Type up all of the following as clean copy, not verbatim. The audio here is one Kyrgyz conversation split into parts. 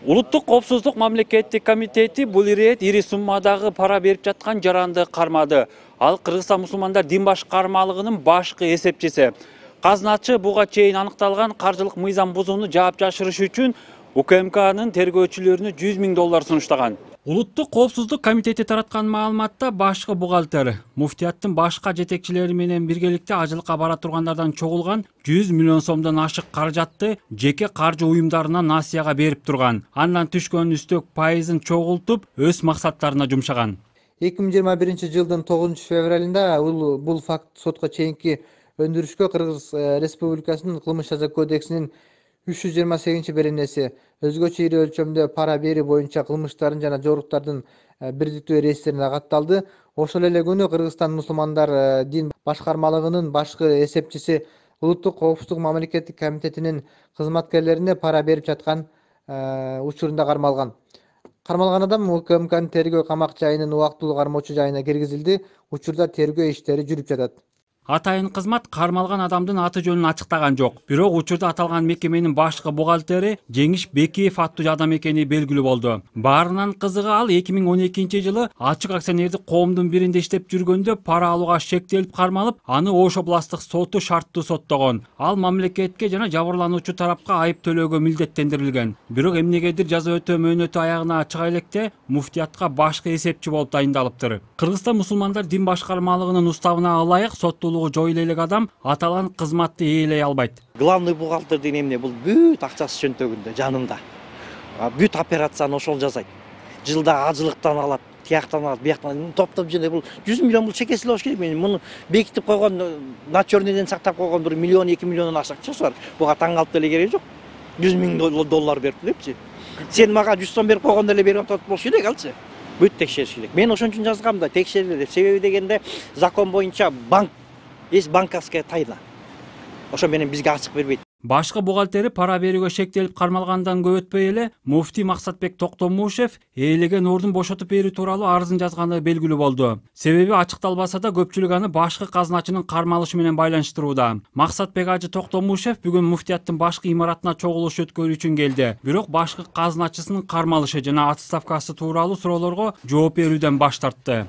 Улуттук коопсуздук мамлекеттик комитети бул ирет ири суммадагы пара берип жаткан жаранды кармады. Ал Кыргызстан мусулмандар дин башкармалыгынын башкы эсепчиси. Казначы буга чейин аныкталган каржылык мыйзам бузууну жаап-жашырыш үчүн УКМКнын тергөөчүлөрүнө $100.000 сунуштаган. Улуттук коопсуздук комитети тараткан маалыматта башкы бухгалтер муфтияттын башка жетекчилери менен биргеликте ажылыкка бара тургандардан чогулган 100 миллион сомдон ашык каражатты жеке каржы уюмдарына насыяга берип турган. Андан түшкөн үстөк пайызын чогултуп өз максаттарына жумшаган. 2021-жылдын 9 февралында бул факт сотко чейинки өндүрүшкө Кыргыз Республикасынын кылмыш жаза кодексинин 328-беренеси өзгөчө ири өлчөмдө пара берүү боюнча кылмыштардын жана жоруктардын бирдиктүү реестрине катталды. Ошол эле күнү Кыргызстан мусулмандар дин башкармалыгынын башкы эсепчиси Улуттук коопсуздук мамлекеттик комитетинин кызматкерлерине пара берип жаткан учурунда кармалган. Кармалган адам УКМКнын тергөө камак жайынын убактылуу кармоочу жайына киргизилди. Учурда тергөө иштери жүрүп жатат. Атайын кызмат кармалган адамдын аты жөнүн ачыктаган жок. Бирок учурда аталган мекеменин башкы бухгалтери Жеңиш Бекиев аттуу адам экени белгилүү болду. Баарынан кызыгы ал 2012-жылы ачык акционердик коомдун биринде иштеп жүргөндө пара алууга шектелип кармалып, аны Ош областык соту шарттуу соттогон. Ал мамлекетке жана жабырлануучу тарапка айып төлөөгө милдеттендирилген. Бирок эмнегедир жаза өтөө мөөнөтү аягына чыга электе муфтиятка башкы эсепчи болуп дайындалыптыр. Кыргызстан мусулмандар дин башкармалыгынын уставына ылайык соттуулугу жоюла элек адам аталган кызматты ээлей албайт. Главный бухгалтер деген эмне бул бүт акчасы чөнтөгүндө жанында. Бүт операцияны ошол жасайт. Жылда ажылыктан алат, тияктан алат, бияктан топтоп жөндөй бул 100 миллион бул чекеси болуш керек. Мен муну бекитип койгон, на черныйден сактап койгон 1 миллион 2 миллион акчасы бар. Буга таң калып деле кереги жок. 100 миң доллар берип депчи. Сен мага 100 сом берип койгон деле берип атат болуш керек алчы. Бүт текшериш керек. Мен ошон үчүн жазгам да текшериле деп. Себеби дегенде закон боюнча банк есть банковская тайна. Ошо менен бизге ачык бербейт. Башкы бухгалтери пара берүүгө шектелип кармалгандан көп өтпөй эле муфтий Максатбек Токтомушев ээлеген ордун бошотуп берүү тууралуу арызын жазганы белгилүү болду. Себеби ачыкталбаса да көпчүлүк аны башкы казначынын кармалышы менен байланыштырууда. Максатбек ажы Токтомушев бүгүн муфтияттын башкы имаратына чогулуш өткөрүү үчүн келди. Бирок башкы казначысынын кармалышы жана отставкасы тууралуу суроолорго жооп берүүдөн баш тартты.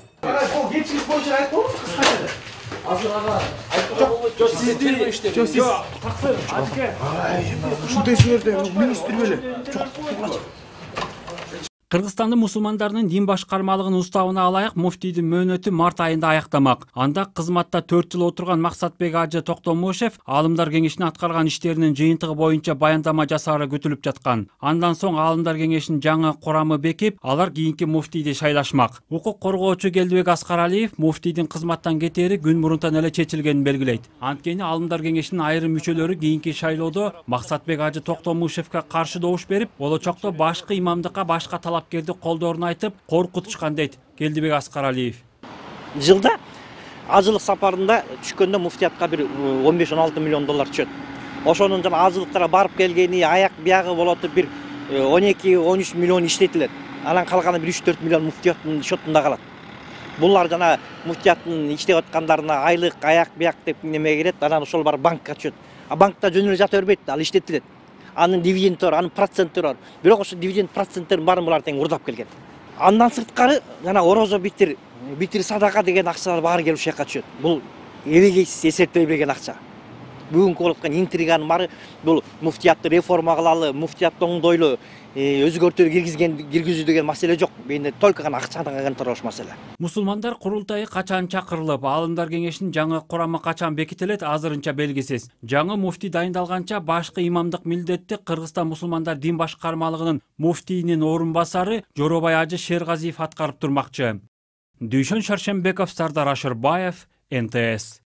Кыргызстандын мусулмандарынын дин башкармалыгынын уставына ылайык муфтийдин мөөнөтү март айында аяктамак. Анда кызматта 4 жыл отурган Максатбек ажы Токтомушев Аалымдар кеңешинин аткарган иштеринин жыйынтыгы боюнча баяндама жасаары күтүлүп жаткан. Андан соң Аалымдар кеңешинин жаңы курамы бекип, алар кийинки муфтийди шайлашмак. Укук коргоочу Келдибек Аскаралиев муфтийдин кызматтан кетери күн мурунтан эле чечилгенин белгилейт. Анткени Аалымдар кеңешинин айрым мүчөлөрү кийинки шайлоодо Максатбек ажы Токтомушевке каршы добуш берип, болочокто башкы имамдыкка башка талапкерди колдоорун айтып, коркутушкан дейт Келдибек Аскаралиев. Жылда ажылык сапарында түшкөндө муфтиятка бир 15-16 миллион доллар түшөт. Ошонун жана ажылыктара барып келгени, аяк биягы болотуп бир 12-13 миллион иштетилет. Анан калганы бир 3-4 миллион муфтияттын счетунда калат. Булар жана муфтияттын иштеп аткандарына айлык, аяк бияк деп неме керет, анан ошол бар банкка түшөт. А банкта жөн эле жата бербейт, ал иштетилет. Анын дивиденти бар, анын проценттери бар. Бирок ошо дивиденд проценттерин баарын булар тең урдап келген. Андан сырткары жана орозо битир садака деген акчалар баары келип ушакка түшөт. Бул эбегейсиз эсептелбеген акча. Бүгүнкү болуп аткан интриганын баары бул муфтиятты реформа кылалы, муфтиятты оңдойлу, өзгөртүү киргизүү деген маселе жок. Менде только гана акчаны кантырыш маселе. Мусулмандар курултайы качан чакырылып, Аалымдар кеңешинин жаңы курамы качан бекитилет азырынча белгисиз. Жаңы муфтий дайындалганча башкы имамдык милдетти Кыргызстан мусулмандар дин башкармалыгынын муфтийинин орун басары Жоробай ажы Шергазиев аткарып турмакчы. Дүйшөн Шаршембеков, Сардар Ашырбаев, НТС.